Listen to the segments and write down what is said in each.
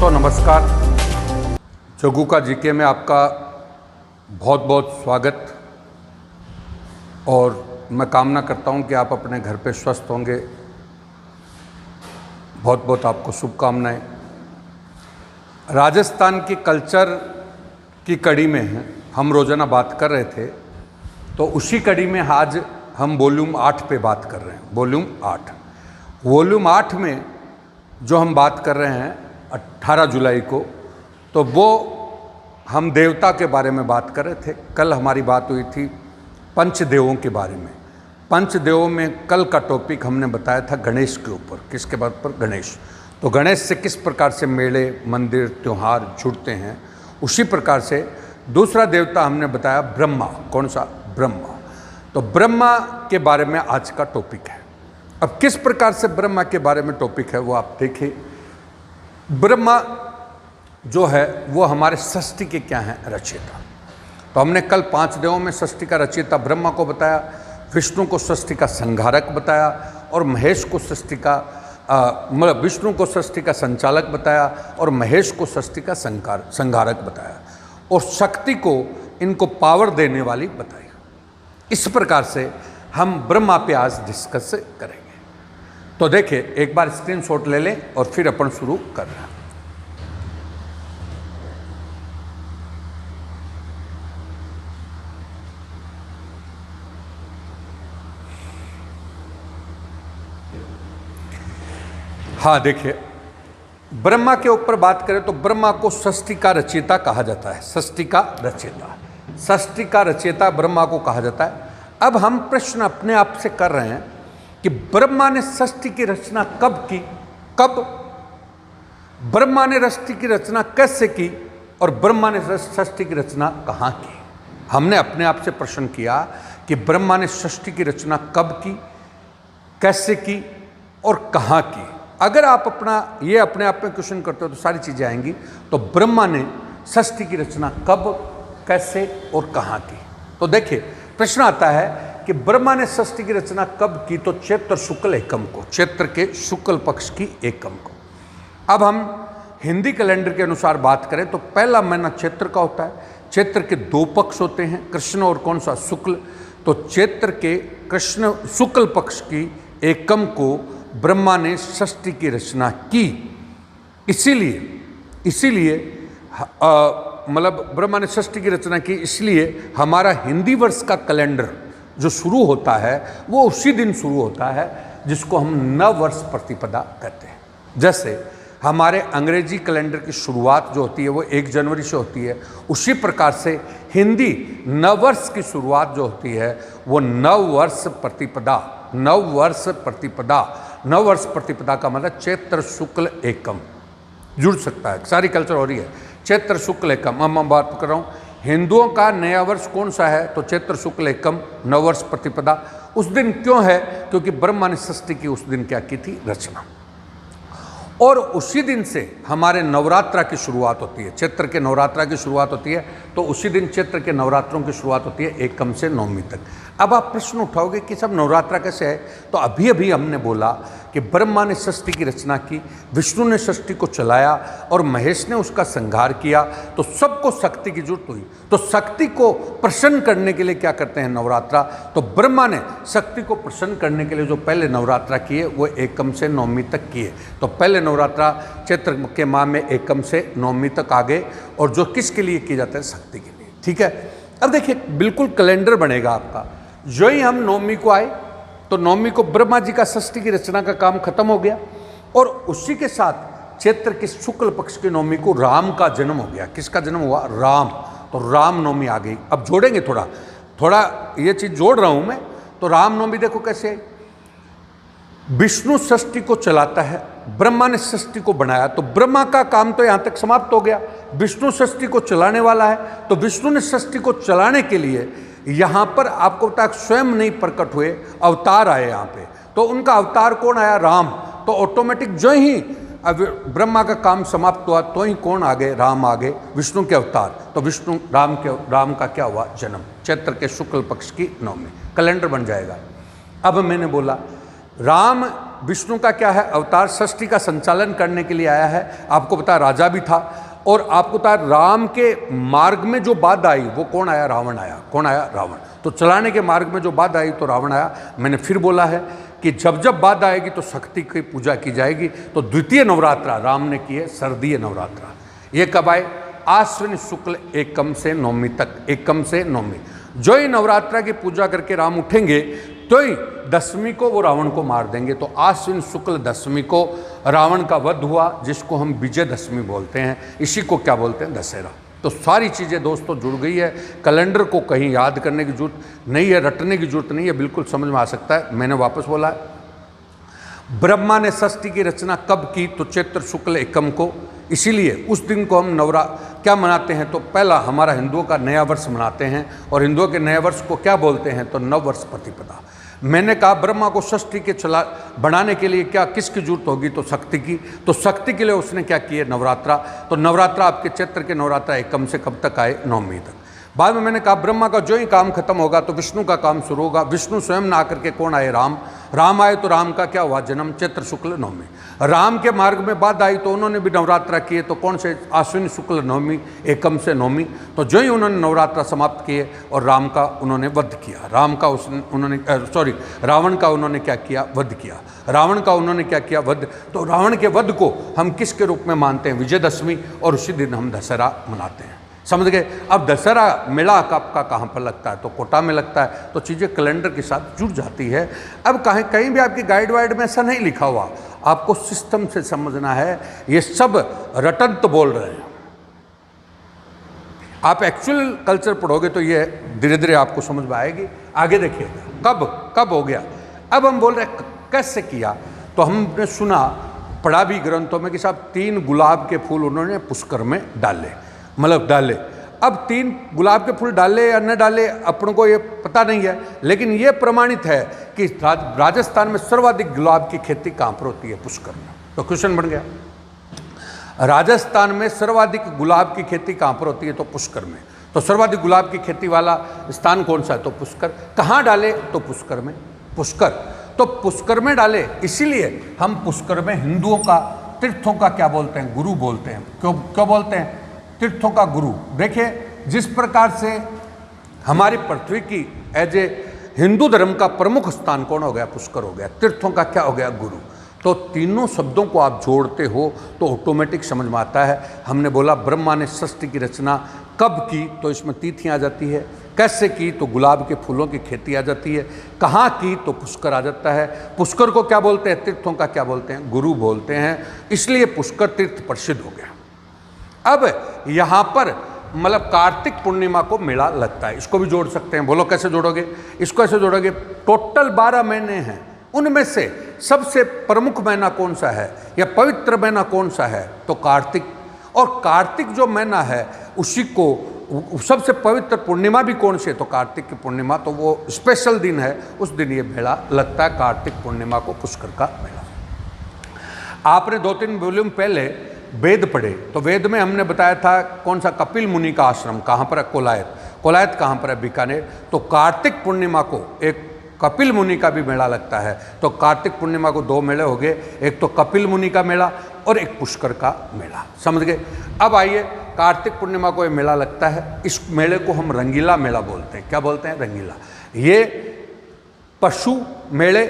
दोस्तों नमस्कार। जग्गू का जीके में आपका बहुत बहुत स्वागत और मैं कामना करता हूं कि आप अपने घर पे स्वस्थ होंगे। बहुत बहुत आपको शुभकामनाएं। राजस्थान की कल्चर की कड़ी में हम रोज़ाना बात कर रहे थे, तो उसी कड़ी में आज हम वॉल्यूम 8 पे बात कर रहे हैं। वॉल्यूम 8 में जो हम बात कर रहे हैं 18 जुलाई को, तो वो हम देवता के बारे में बात कर रहे थे। कल हमारी बात हुई थी पंचदेवों के बारे में। पंचदेवों में कल का टॉपिक हमने बताया था गणेश के ऊपर। किसके बात पर? गणेश। तो गणेश से किस प्रकार से मेले, मंदिर, त्यौहार जुड़ते हैं, उसी प्रकार से दूसरा देवता हमने बताया ब्रह्मा। कौन सा? ब्रह्मा। तो ब्रह्मा के बारे में आज का टॉपिक है। अब किस प्रकार से ब्रह्मा के बारे में टॉपिक है वो आप देखिए। ब्रह्मा जो है वो हमारे सृष्टि के क्या हैं? रचयिता। तो हमने कल 5 देवों में सृष्टि का रचयिता ब्रह्मा को बताया, विष्णु को सृष्टि का संहारक बताया और महेश को सृष्टि का मतलब विष्णु को सृष्टि का संचालक बताया और महेश को सृष्टि का संहारक बताया और शक्ति को इनको पावर देने वाली बताई। इस प्रकार से हम ब्रह्मा पे आज डिस्कस करेंगे। तो देखिए, एक बार स्क्रीनशॉट ले लें और फिर अपन शुरू कर रहे हैं। हाँ देखिए, ब्रह्मा के ऊपर बात करें तो ब्रह्मा को सृष्टि का रचयिता कहा जाता है। सृष्टि का रचयिता ब्रह्मा को कहा जाता है। अब हम प्रश्न अपने आप से कर रहे हैं कि ब्रह्मा ने सृष्टि की रचना कब की, कब ब्रह्मा ने सृष्टि की रचना कैसे की और ब्रह्मा ने सृष्टि की रचना कहाँ की। हमने अपने आप से प्रश्न किया कि ब्रह्मा ने सृष्टि की रचना कब की, कैसे की और कहाँ की। अगर आप अपने आप में क्वेश्चन करते हो तो सारी चीजें आएंगी। तो ब्रह्मा ने सृष्टि की रचना कब, कैसे और कहाँ की। तो देखिए, प्रश्न आता है कि ब्रह्मा ने सृष्टि की रचना कब की, तो चैत्र शुक्ल एकम को, चैत्र के शुक्ल पक्ष की एकम को। अब हम हिंदी कैलेंडर के अनुसार बात करें तो पहला महीना चैत्र का होता है। चैत्र के 2 पक्ष होते हैं, कृष्ण और कौन सा? शुक्ल। तो चैत्र के कृष्ण शुक्ल पक्ष की एकम को ब्रह्मा ने सृष्टि की रचना की। इसीलिए मतलब ब्रह्मा ने सृष्टि की रचना की, इसलिए हमारा हिंदी वर्ष का कैलेंडर जो शुरू होता है वो उसी दिन शुरू होता है जिसको हम नव वर्ष प्रतिपदा कहते हैं। जैसे हमारे अंग्रेजी कैलेंडर की शुरुआत जो होती है वो 1 जनवरी से होती है, उसी प्रकार से हिंदी नववर्ष की शुरुआत जो होती है वो नववर्ष प्रतिपदा का मतलब चैत्र शुक्ल एकम जुड़ सकता है। सारी कल्चर हो रही है चैत्र शुक्ल एकम। अब मैं बात कर रहा हूँ हिंदुओं का नया वर्ष कौन सा है, तो चैत्र शुक्ल एकम नववर्ष प्रतिपदा। उस दिन क्यों है? क्योंकि ब्रह्मा ने सृष्टि की उस दिन क्या की थी? रचना। और उसी दिन से हमारे नवरात्रा की शुरुआत होती है। चैत्र के नवरात्रा की शुरुआत होती है, तो उसी दिन चैत्र के नवरात्रों की शुरुआत होती है एकम से नवमी तक। अब आप प्रश्न उठाओगे कि सब नवरात्रा कैसे है, तो अभी हमने बोला कि ब्रह्मा ने सृष्टि की रचना की, विष्णु ने सृष्टि को चलाया और महेश ने उसका संहार किया, तो सबको शक्ति की जरूरत हुई। तो शक्ति को प्रसन्न करने के लिए क्या करते हैं? नवरात्रा। तो ब्रह्मा ने शक्ति को प्रसन्न करने के लिए जो पहले नवरात्रा किए वो एकम से नवमी तक किए। तो पहले नवरात्रा चैत्र के माह में एकम से नवमी तक आ गए, और जो किसके लिए किए जाते हैं? शक्ति के लिए। ठीक है। अब देखिए, बिल्कुल कैलेंडर बनेगा आपका। जो ही हम नवमी को आए तो नवमी को ब्रह्मा जी का सृष्टि की रचना का काम खत्म हो गया, और उसी के साथ चैत्र के शुक्ल पक्ष की नवमी को राम का जन्म हो गया। किसका जन्म हुआ? राम। तो राम नवमी आ गई। अब जोड़ेंगे थोड़ा ये चीज जोड़ रहा हूं मैं। तो राम नवमी देखो कैसे आई। विष्णु सृष्टि को चलाता है, ब्रह्मा ने सृष्टि को बनाया, तो ब्रह्मा का काम तो यहां तक समाप्त हो गया। विष्णु सृष्टि को चलाने वाला है, तो विष्णु ने सृष्टि को चलाने के लिए यहां पर आपको पता स्वयं नहीं प्रकट हुए, अवतार आए यहां पे। तो उनका अवतार कौन आया? राम। तो ऑटोमेटिक जो ही अब ब्रह्मा का काम समाप्त हुआ तो ही कौन आ गए? राम आ गए, विष्णु के अवतार। तो विष्णु राम का क्या हुआ? जन्म। चैत्र के शुक्ल पक्ष की नवमी कैलेंडर बन जाएगा। अब मैंने बोला राम विष्णु का क्या है, अवतार षष्ठी का संचालन करने के लिए आया है। आपको पता राजा भी था, और आपको पता राम के मार्ग में जो बाधा आई वो कौन आया, रावण आया। कौन आया, रावण। तो चलाने के मार्ग में जो बाधा आई तो रावण आया। मैंने फिर बोला है कि जब जब बाधा आएगी तो शक्ति की पूजा की जाएगी। तो द्वितीय नवरात्रा राम ने की है, शारदीय नवरात्रा। ये कब आए, आश्विन शुक्ल एकम से नवमी तक, एकम से नवमी। जो ही नवरात्रा की पूजा करके राम उठेंगे तो ही दशमी को वो रावण को मार देंगे। तो आश्विन शुक्ल दशमी को रावण का वध हुआ, जिसको हम विजयदशमी बोलते हैं। इसी को क्या बोलते हैं, दशहरा। तो सारी चीज़ें दोस्तों जुड़ गई है। कैलेंडर को कहीं याद करने की जरूरत नहीं है, रटने की जरूरत नहीं है, बिल्कुल समझ में आ सकता है। मैंने वापस बोला है, ब्रह्मा ने षष्ठी की रचना कब की, तो चैत्र शुक्ल एकम को। इसीलिए उस दिन को हम क्या मनाते हैं, तो पहला हमारा हिंदुओं का नया वर्ष मनाते हैं। और हिंदुओं के नए वर्ष को क्या बोलते हैं, तो नव वर्ष प्रतिपदा। मैंने कहा ब्रह्मा को षष्ठी के बनाने के लिए क्या किसकी जरूरत होगी, तो शक्ति की। तो शक्ति के लिए उसने क्या किए, नवरात्रा। तो नवरात्रा आपके चैत्र के नवरात्रा एकम से कब तक आए, नवमी तक। बाद में मैंने कहा ब्रह्मा का जो ही काम खत्म होगा तो विष्णु का काम शुरू होगा। विष्णु स्वयं ना आकर के कौन आए, राम। राम आए तो राम का क्या हुआ, जन्म, चैत्र शुक्ल नवमी। राम के मार्ग में बाधा आई तो उन्होंने भी नवरात्रा किए। तो कौन से, आश्विन शुक्ल नवमी, एकम से नवमी। तो जो ही उन्होंने नवरात्रा समाप्त किए और राम का उन्होंने वध किया। रावण का उन्होंने क्या किया, वध किया। रावण का उन्होंने क्या किया, वध। तो रावण के वध को हम किसके रूप में मानते हैं, विजयदशमी। और उसी दिन हम दशहरा मनाते हैं। समझ गए। अब दशहरा मेला आपका कहाँ पर लगता है, तो कोटा में लगता है। तो चीज़ें कैलेंडर के साथ जुड़ जाती है। अब कहीं भी आपकी गाइड वाइड में ऐसा नहीं लिखा हुआ, आपको सिस्टम से समझना है। ये सब रटन तो बोल रहे हैं, आप एक्चुअल कल्चर पढ़ोगे तो ये धीरे धीरे आपको समझ में आएगी। आगे देखिएगा कब हो गया। अब हम बोल रहे कैसे किया, तो हमने सुना, पढ़ा भी ग्रंथों में कि साहब 3 गुलाब के फूल उन्होंने पुष्कर में डाले, मतलब डाले। अब 3 गुलाब के फूल डाले या न डाले अपन को ये पता नहीं है, लेकिन ये प्रमाणित है कि राजस्थान में सर्वाधिक गुलाब की खेती कहाँ पर होती है, पुष्कर में। तो क्वेश्चन बन गया, राजस्थान में सर्वाधिक गुलाब की खेती कहाँ पर होती है, तो पुष्कर में। तो सर्वाधिक गुलाब की खेती वाला स्थान कौन सा है, तो पुष्कर। कहाँ डाले, तो पुष्कर में। पुष्कर, तो पुष्कर में डाले, इसीलिए हम पुष्कर में हिंदुओं का, तीर्थों का क्या बोलते हैं, गुरु बोलते हैं। क्यों बोलते हैं, तीर्थों का गुरु। देखिए जिस प्रकार से हमारी पृथ्वी की एज ए हिंदू धर्म का प्रमुख स्थान कौन हो गया, पुष्कर हो गया। तीर्थों का क्या हो गया, गुरु। तो तीनों शब्दों को आप जोड़ते हो तो ऑटोमेटिक समझ में आता है। हमने बोला ब्रह्मा ने षष्ठी की रचना कब की, तो इसमें तिथियाँ आ जाती है। कैसे की, तो गुलाब के फूलों की खेती आ जाती है। कहाँ की, तो पुष्कर आ जाता है। पुष्कर को क्या बोलते हैं, तीर्थों का क्या बोलते हैं, गुरु बोलते हैं। इसलिए पुष्कर तीर्थ प्रसिद्ध हो गया। अब यहाँ पर मतलब कार्तिक पूर्णिमा को मेला लगता है, इसको भी जोड़ सकते हैं। बोलो कैसे जोड़ोगे, इसको ऐसे जोड़ोगे, टोटल 12 महीने हैं, उनमें से सबसे प्रमुख महीना कौन सा है या पवित्र महीना कौन सा है, तो कार्तिक। और कार्तिक जो महीना है उसी को सबसे पवित्र पूर्णिमा भी कौन सी है, तो कार्तिक की पूर्णिमा। तो वो स्पेशल दिन है, उस दिन ये मेला लगता है, कार्तिक पूर्णिमा को पुष्कर का मेला। आपने 2-3 वॉल्यूम पहले वेद पढ़े, तो वेद में हमने बताया था कौन सा, कपिल मुनि का आश्रम कहाँ पर है, कोलायत। कोलायत कहाँ पर है, बीकानेर। तो कार्तिक पूर्णिमा को एक कपिल मुनि का भी मेला लगता है। तो कार्तिक पूर्णिमा को 2 मेले हो गए, एक तो कपिल मुनि का मेला और एक पुष्कर का मेला। समझ गए। अब आइए, कार्तिक पूर्णिमा को ये मेला लगता है, इस मेले को हम रंगीला मेला बोलते हैं। क्या बोलते हैं, रंगीला। ये पशु मेले,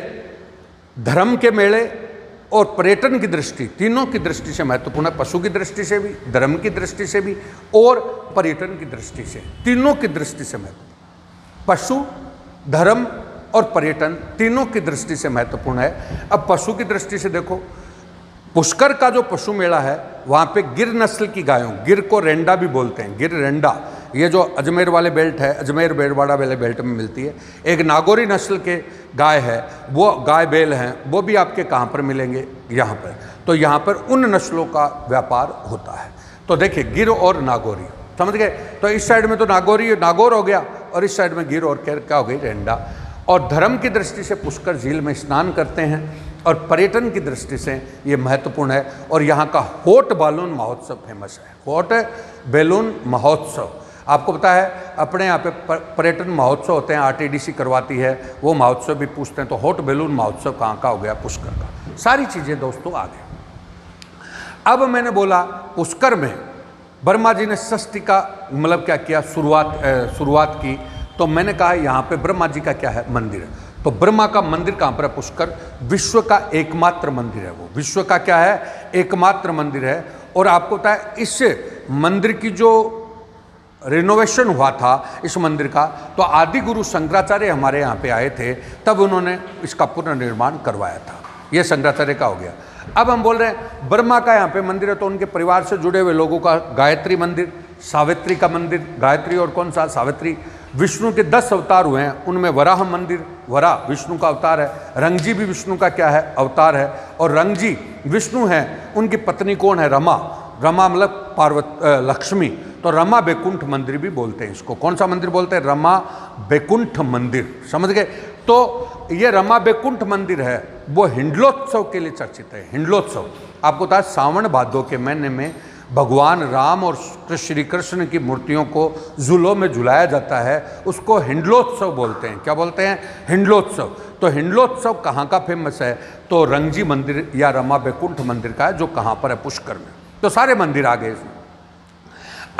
धर्म के मेले और पर्यटन की दृष्टि, तीनों की दृष्टि से महत्वपूर्ण है। पशु की दृष्टि से भी, धर्म की दृष्टि से भी और पर्यटन की दृष्टि से, तीनों की दृष्टि से महत्वपूर्ण। पशु, धर्म और पर्यटन तीनों की दृष्टि से महत्वपूर्ण है। अब पशु की दृष्टि से देखो, पुष्कर का जो पशु मेला है वहाँ पे गिर नस्ल की गायों, गिर को रेंडा भी बोलते हैं, गिर रेंडा, ये जो अजमेर वाले बेल्ट है, अजमेर बेड़वाड़ा वाले बेल्ट में मिलती है। एक नागौरी नस्ल के गाय है, वो गाय बैल हैं, वो भी आपके कहाँ पर मिलेंगे, यहाँ पर। तो यहाँ पर उन नस्लों का व्यापार होता है। तो देखिए गिर और नागौरी, समझ गए। तो इस साइड में तो नागौर हो गया और इस साइड में गिर और क्या हो गई, रेंडा। और धर्म की दृष्टि से पुष्कर झील में स्नान करते हैं और पर्यटन की दृष्टि से ये महत्वपूर्ण है। और यहाँ का होट बैलून महोत्सव फेमस है। होट बैलून महोत्सव, आपको पता है अपने यहाँ पे पर्यटन महोत्सव होते हैं, आरटीडीसी करवाती है, वो महोत्सव भी पूछते हैं। तो होट बैलून महोत्सव कहाँ का हो गया, पुष्कर का। सारी चीज़ें दोस्तों आ गई। अब मैंने बोला पुष्कर में ब्रह्मा जी ने षष्ठी का मतलब क्या किया, शुरुआत की। तो मैंने कहा यहाँ पे ब्रह्मा जी का क्या है, मंदिर है। तो ब्रह्मा का मंदिर कहाँ पर है, पुष्कर। विश्व का एकमात्र मंदिर है वो, विश्व का क्या है, एकमात्र मंदिर है। और आपको पता है इस मंदिर की जो रिनोवेशन हुआ था इस मंदिर का, तो आदि गुरु शंकराचार्य हमारे यहाँ पे आए थे, तब उन्होंने इसका पुनर्निर्माण करवाया था। ये शंकराचार्य का हो गया। अब हम बोल रहे हैं ब्रह्मा का यहाँ पे मंदिर है, तो उनके परिवार से जुड़े हुए लोगों का गायत्री मंदिर, सावित्री का मंदिर, गायत्री और कौन सा, सावित्री। विष्णु के 10 अवतार हुए हैं, उनमें वराह मंदिर, वराह विष्णु का अवतार है, रंगजी भी विष्णु का क्या है, अवतार है। और रंगजी विष्णु है, उनकी पत्नी कौन है, रमा। रमा मतलब लक्ष्मी। तो रमा बैकुंठ मंदिर भी बोलते हैं इसको। कौन सा मंदिर बोलते हैं, रमा बैकुंठ मंदिर, समझ गए। तो ये रमा बैकुंठ मंदिर है, वो हिंडलोत्सव के लिए चर्चित है। हिंडलोत्सव आपको पता है सावन भादो के महीने में भगवान राम और श्री कृष्ण की मूर्तियों को झूलों में झुलाया जाता है, उसको हिंडलोत्सव बोलते हैं। क्या बोलते हैं, हिंडलोत्सव। तो हिंडलोत्सव कहाँ का फेमस है, तो रंगजी मंदिर या रमा बैकुंठ मंदिर का है, जो कहाँ पर है, पुष्कर में। तो सारे मंदिर आ गए इसमें।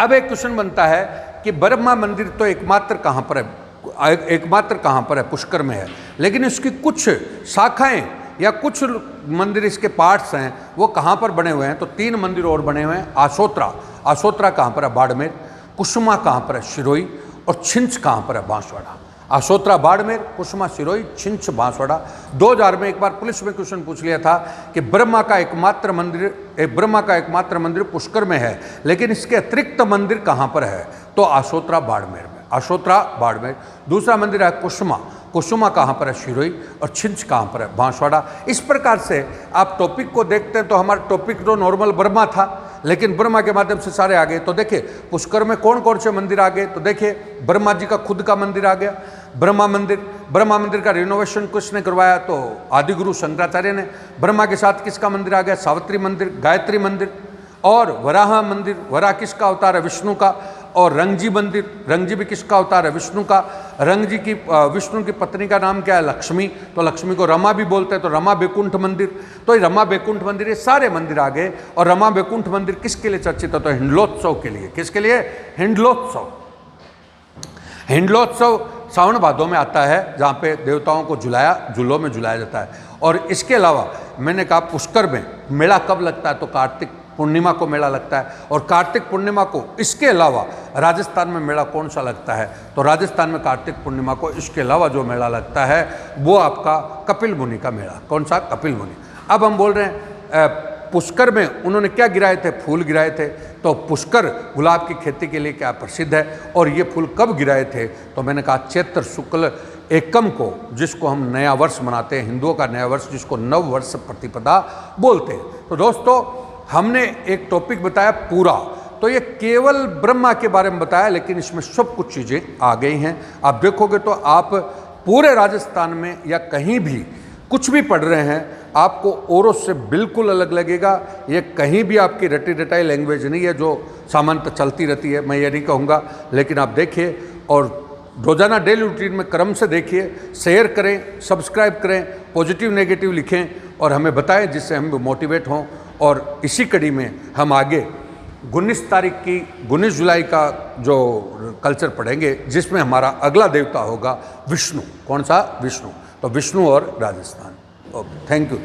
अब एक क्वेश्चन बनता है कि ब्रह्मा मंदिर तो एकमात्र कहाँ पर है, एकमात्र कहाँ पर है, पुष्कर में है। लेकिन इसकी कुछ शाखाएं या कुछ मंदिर इसके पार्ट्स हैं, वो कहाँ पर बने हुए हैं, तो 3 मंदिर और बने हुए हैं। आशोत्रा, आशोत्रा कहाँ पर है, बाड़मेर। कुसुमा कहाँ पर है, शिरोई। और छिंच कहाँ पर है, बांसवाड़ा। आशोत्रा बाड़मेर, कुसुमा सिरोही, छिंच बांसवाड़ा। 2000 में एक बार पुलिस में क्वेश्चन पूछ लिया था कि ब्रह्मा का एकमात्र मंदिर पुष्कर में है, लेकिन इसके अतिरिक्त मंदिर कहाँ पर है, तो आशोत्रा बाड़मेर में, आशोत्रा बाड़मेर। दूसरा मंदिर है कुसुमा, कुसुमा कहाँ पर है, शिरोई। और छिंच कहाँ पर है, बांसवाड़ा। इस प्रकार से आप टॉपिक को देखते हैं तो हमारा टॉपिक तो नॉर्मल ब्रह्मा था, लेकिन ब्रह्मा के माध्यम से सारे आ गए। तो देखिए पुष्कर में कौन कौन से मंदिर आ गए, तो देखिए ब्रह्मा जी का खुद का मंदिर आ गया, ब्रह्मा मंदिर का रिनोवेशन किसने करवाया, तो आदिगुरु शंकराचार्य ने। ब्रह्मा के साथ किसका मंदिर आ गया, सावित्री मंदिर, गायत्री मंदिर। और वराह मंदिर, वराह किसका अवतार है, विष्णु का। और रंगजी मंदिर, रंगजी भी किसका अवतार है, विष्णु का। रंगजी की विष्णु की पत्नी का नाम क्या है, लक्ष्मी। तो लक्ष्मी को रमा भी बोलते हैं, तो रमा बैकुंठ मंदिर। तो ये रमा बैकुंठ मंदिर, ये सारे मंदिर आ गए। और रमा बैकुंठ मंदिर किसके लिए चर्चित है, तो हिंडलोत्सव के लिए। किसके लिए, हिंडलोत्सव। हिंडलोत्सव सावन भादों में आता है, जहाँ पे देवताओं को झूलों में झुलाया जाता है। और इसके अलावा मैंने कहा पुष्कर में मेला कब लगता है, तो कार्तिक पूर्णिमा को मेला लगता है। और कार्तिक पूर्णिमा को इसके अलावा राजस्थान में मेला कौन सा लगता है, तो राजस्थान में कार्तिक पूर्णिमा को इसके अलावा जो मेला लगता है वो आपका कपिल मुनि का मेला। कौन सा, कपिल मुनि। अब हम बोल रहे हैं पुष्कर में उन्होंने क्या गिराए थे, फूल गिराए थे। तो पुष्कर गुलाब की खेती के लिए क्या प्रसिद्ध है, और ये फूल कब गिराए थे, तो मैंने कहा चैत्र शुक्ल एकम को, जिसको हम नया वर्ष मनाते हैं, हिंदुओं का नया वर्ष, जिसको नव वर्ष प्रतिपदा बोलते हैं। तो दोस्तों हमने एक टॉपिक बताया पूरा, तो ये केवल ब्रह्मा के बारे में बताया, लेकिन इसमें सब कुछ चीज़ें आ गई हैं। आप देखोगे तो आप पूरे राजस्थान में या कहीं भी कुछ भी पढ़ रहे हैं, आपको औरों से बिल्कुल अलग लगेगा। ये कहीं भी आपकी रटी रटाई लैंग्वेज नहीं है जो सामान्यतः चलती रहती है, मैं ये नहीं कहूँगा। लेकिन आप देखिए और रोज़ाना डेली रूटीन में क्रम से देखिए, शेयर करें, सब्सक्राइब करें, पॉजिटिव नेगेटिव लिखें और हमें बताएं, जिससे हम मोटिवेट हों। और इसी कड़ी में हम आगे 19 जुलाई का जो कल्चर पढ़ेंगे, जिसमें हमारा अगला देवता होगा विष्णु। कौन सा, विष्णु। तो विष्णु और राजस्थान। Okay, thank you.